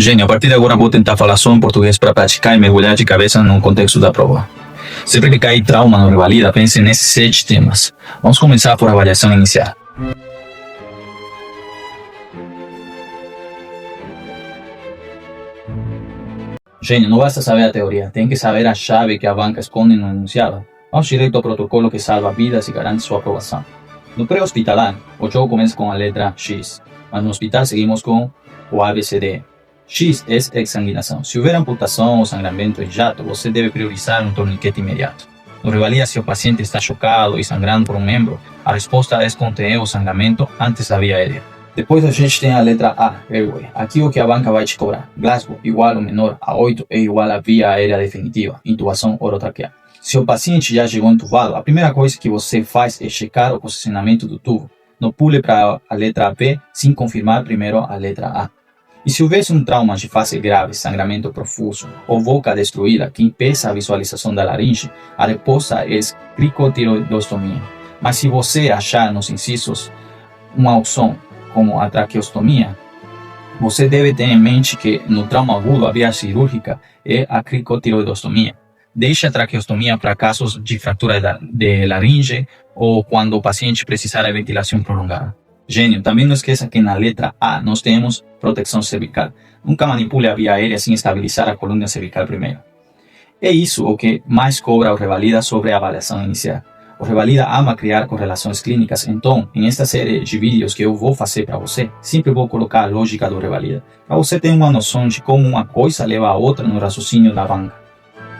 Gênio, a partir de agora vou tentar falar só em português para praticar e mergulhar de cabeça no contexto da prova. Sempre que cair trauma no Revalida, pense nesses 7 temas. Vamos começar por avaliação inicial. Gênio, não basta saber a teoria, tem que saber a chave que a banca esconde no enunciado. Vamos direto ao protocolo que salva vidas e garante sua aprovação. No pré-hospitalar, o jogo começa com a letra X, mas no hospital seguimos com o ABCD. X é exsanguinação. Se houver amputação ou sangramento em jato, você deve priorizar um torniquete imediato. No Revalida, se o paciente está chocado e sangrando por um membro, a resposta é conter o sangramento antes da via aérea. Depois a gente tem a letra A, Airway. Aqui o que a banca vai te cobrar. Glasgow igual ou menor a 8 é igual à via aérea definitiva, intubação orotraqueal. Se o paciente já chegou entubado, a primeira coisa que você faz é checar o posicionamento do tubo. Não pule para a letra B sem confirmar primeiro a letra A. E se houvesse um trauma de fase grave, sangramento profuso ou boca destruída que impeça a visualização da laringe, a resposta é cricotiroidostomia. Mas se você achar nos incisos uma opção como a traqueostomia, você deve ter em mente que no trauma agudo a via cirúrgica é a cricotiroidostomia. Deixe a traqueostomia para casos de fratura de laringe ou quando o paciente precisar de ventilação prolongada. Gênio, também não esqueça que na letra A nós temos proteção cervical. Nunca manipule a via aérea sem estabilizar a coluna cervical primeiro. É isso o que mais cobra o Revalida sobre a avaliação inicial. O Revalida ama criar correlações clínicas, então, em esta série de vídeos que eu vou fazer para você, sempre vou colocar a lógica do Revalida, para você ter uma noção de como uma coisa leva a outra no raciocínio da banca.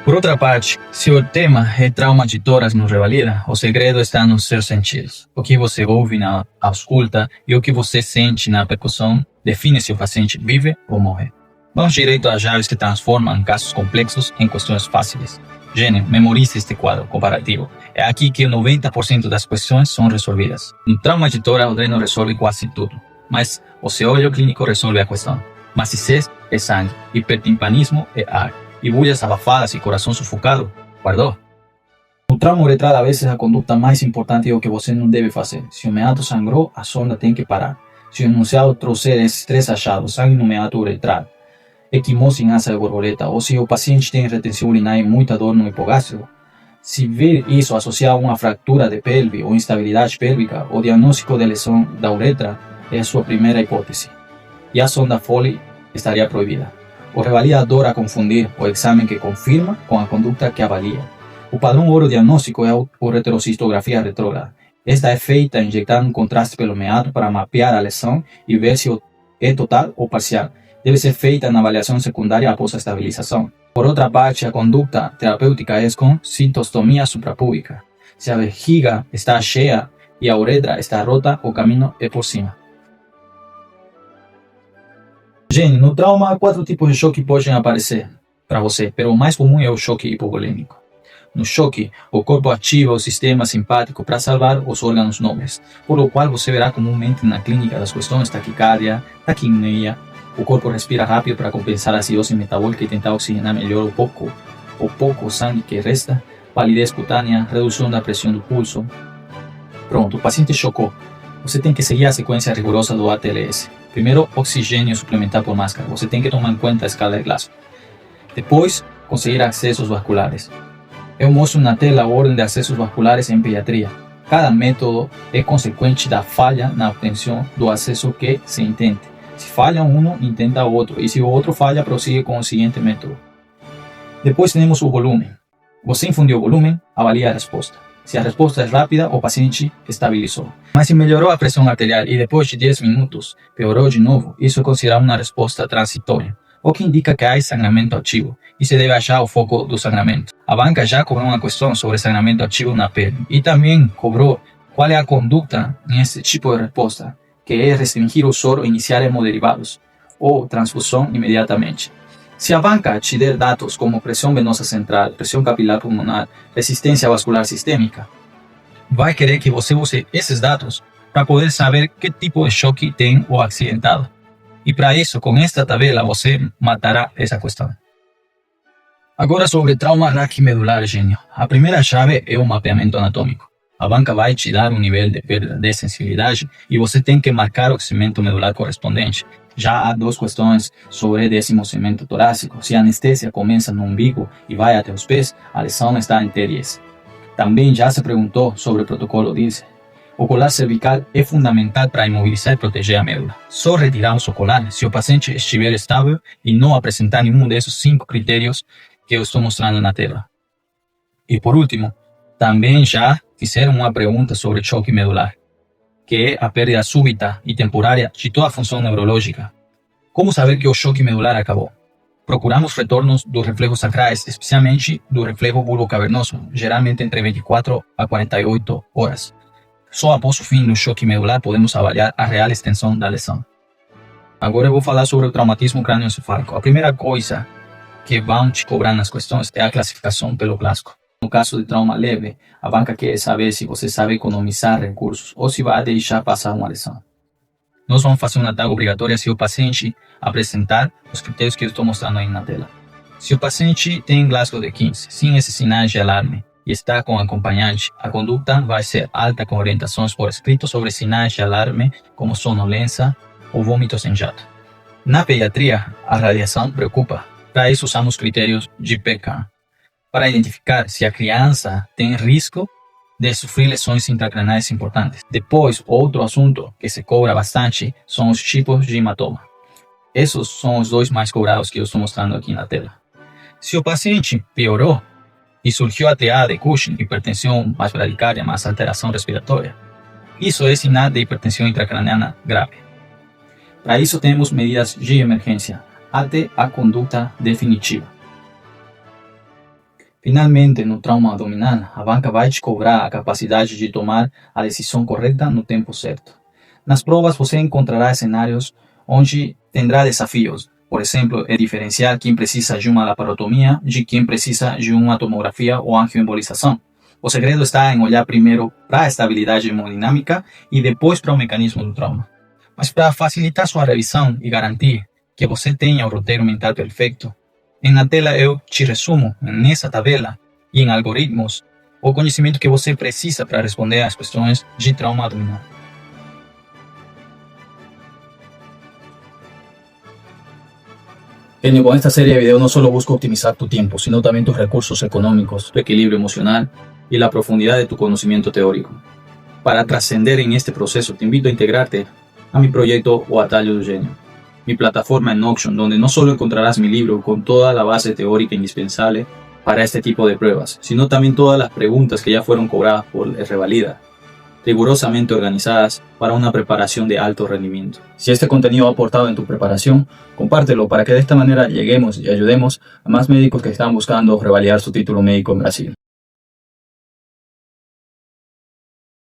Por outra parte, se o tema é trauma de tórax no Revalida, o segredo está nos seus sentidos. O que você ouve na ausculta e o que você sente na percussão define se o paciente vive ou morre. Vamos direito às chaves que transformam casos complexos em questões fáceis. Gênio, memorize este quadro comparativo. É aqui que 90% das questões são resolvidas. No trauma de tórax, o dreno resolve quase tudo, mas o seu olho clínico resolve a questão. Maciçez é sangue, hipertimpanismo é ar, e bulhas abafadas e coração sufocado, guardou. No trauma uretral, a vezes a conduta mais importante é o que você não deve fazer. Se o meato sangrou, a sonda tem que parar. Se o enunciado trouxer esses 3 achados, sangue no meato uretral, equimose em asa de borboleta, ou se o paciente tem retenção urinária e muita dor no hipogástrico, se ver isso associado a uma fratura de pelve ou instabilidade pélvica, o diagnóstico de lesão da uretra é a sua primeira hipótese, e a sonda Foley estaria proibida. O Revalida adora confundir o exame que confirma com a conduta que avalia. O padrão ouro diagnóstico é a ureterocistografia retrógrada. Esta é feita injetando um contraste pelo meato para mapear a lesão e ver se é total ou parcial. Deve ser feita na avaliação secundária após a estabilização. Por outra parte, a conduta terapêutica é com citostomia suprapúbica. Se a vejiga está cheia e a uretra está rota, o caminho é por cima. Gênio, no trauma, 4 tipos de choque podem aparecer para você, mas o mais comum é o choque hipovolêmico. No choque, o corpo ativa o sistema simpático para salvar os órgãos nobres, por lo qual você verá comumente na clínica das questões taquicardia, taquipneia. O corpo respira rápido para compensar a acidose metabólica e tentar oxigenar melhor o pouco sangue que resta, palidez cutânea, redução da pressão do pulso. Pronto, o paciente chocou. Você tem que seguir a sequência rigorosa do ATLS. Primeiro, oxigênio suplementar por máscara. Você tem que tomar em conta a escala de Glasgow. Depois, conseguir acessos vasculares. Eu mostro na tela a ordem de acessos vasculares em pediatria. Cada método é consequente da falha na obtenção do acesso que se intente. Se falha um, intenta o outro, e se o outro falha, prossiga com o seguinte método. Depois temos o volume. Você infundiu o volume, avalia a resposta. Se a resposta é rápida, o paciente estabilizou. Mas se melhorou a pressão arterial e depois de 10 minutos piorou de novo, isso é considerado uma resposta transitória, o que indica que há sangramento ativo e se deve achar o foco do sangramento. A banca já cobrou uma questão sobre sangramento ativo na pele e também cobrou qual é a conduta nesse tipo de resposta, que é restringir o soro e iniciar hemoderivados ou transfusão imediatamente. Se a banca te der dados como pressão venosa central, pressão capilar pulmonar, resistência vascular sistêmica, vai querer que você use esses dados para poder saber que tipo de choque tem o acidentado. E para isso, com esta tabela, você matará essa questão. Agora sobre trauma raquimedular, Gênio. A primeira chave é o mapeamento anatômico. a banca vai te dar nível de perda de sensibilidade e você tem que marcar o crescimento medular correspondente. Já há duas questões sobre desmocimento torácico. Se a anestesia começa no umbigo e vai até os pés, a lesão está em T10. Também já se perguntou sobre o protocolo DILSE. O colar cervical é fundamental para imobilizar e proteger a médula. Só retiramos o colar se o paciente estiver estável e não apresentar nenhum desses 5 critérios que eu estou mostrando na tela. E por último, também já fizeram uma pergunta sobre choque medular, que é a perda súbita e temporária de toda a função neurológica. Como saber que o choque medular acabou? Procuramos retornos dos reflejos sacrais, especialmente do reflexo bulbocavernoso, geralmente entre 24 a 48 horas. Só após o fim do choque medular podemos avaliar a real extensão da lesão. Agora eu vou falar sobre o traumatismo crânioencefálico. A primeira coisa que vão te cobrar nas questões é a classificação pelo clássico. No caso de trauma leve, a banca quer saber se você sabe economizar recursos ou se vai deixar passar uma lesão. Nós vamos fazer uma taga obrigatória se o paciente apresentar os critérios que eu estou mostrando aí na tela. Se o paciente tem Glasgow de 15, sem esses sinais de alarme, e está com acompanhante, a conduta vai ser alta com orientações por escrito sobre sinais de alarme como sonolência ou vômitos em jato. Na pediatria, a radiação preocupa. Para isso usamos critérios de PK, para identificar se a criança tem risco de sofrer lesões intracranianas importantes. Depois, outro assunto que se cobra bastante são os tipos de hematoma. Esses são os dois mais cobrados que eu estou mostrando aqui na tela. Se o paciente piorou e surgiu a triada de Cushing, hipertensão mais bradicárdia mais alteração respiratória, isso é sinal de hipertensão intracraniana grave. Para isso temos medidas de emergência até a conduta definitiva. Finalmente, no trauma abdominal, a banca vai te cobrar a capacidade de tomar a decisão correta no tempo certo. Nas provas você encontrará cenários onde terá desafios. Por exemplo, é diferenciar quem precisa de uma laparotomia de quem precisa de uma tomografia ou angioembolização. O segredo está em olhar primeiro para a estabilidade hemodinâmica e depois para o mecanismo do trauma. Mas para facilitar sua revisão e garantir que você tenha o roteiro mental perfeito, na tela eu te resumo, nessa tabela e em algoritmos, o conhecimento que você precisa para responder às questões de trauma abdominal. Con esta serie de videos no solo busco optimizar tu tiempo, sino también tus recursos económicos, tu equilibrio emocional y la profundidad de tu conocimiento teórico. Para trascender en este proceso, te invito a integrarte a mi proyecto O Atalho do Genio, mi plataforma en Notion, donde no solo encontrarás mi libro con toda la base teórica indispensable para este tipo de pruebas, sino también todas las preguntas que ya fueron cobradas por Revalida, rigurosamente organizadas para una preparación de alto rendimiento. Si este contenido ha aportado en tu preparación, compártelo para que de esta manera lleguemos y ayudemos a más médicos que están buscando revalidar su título médico en Brasil.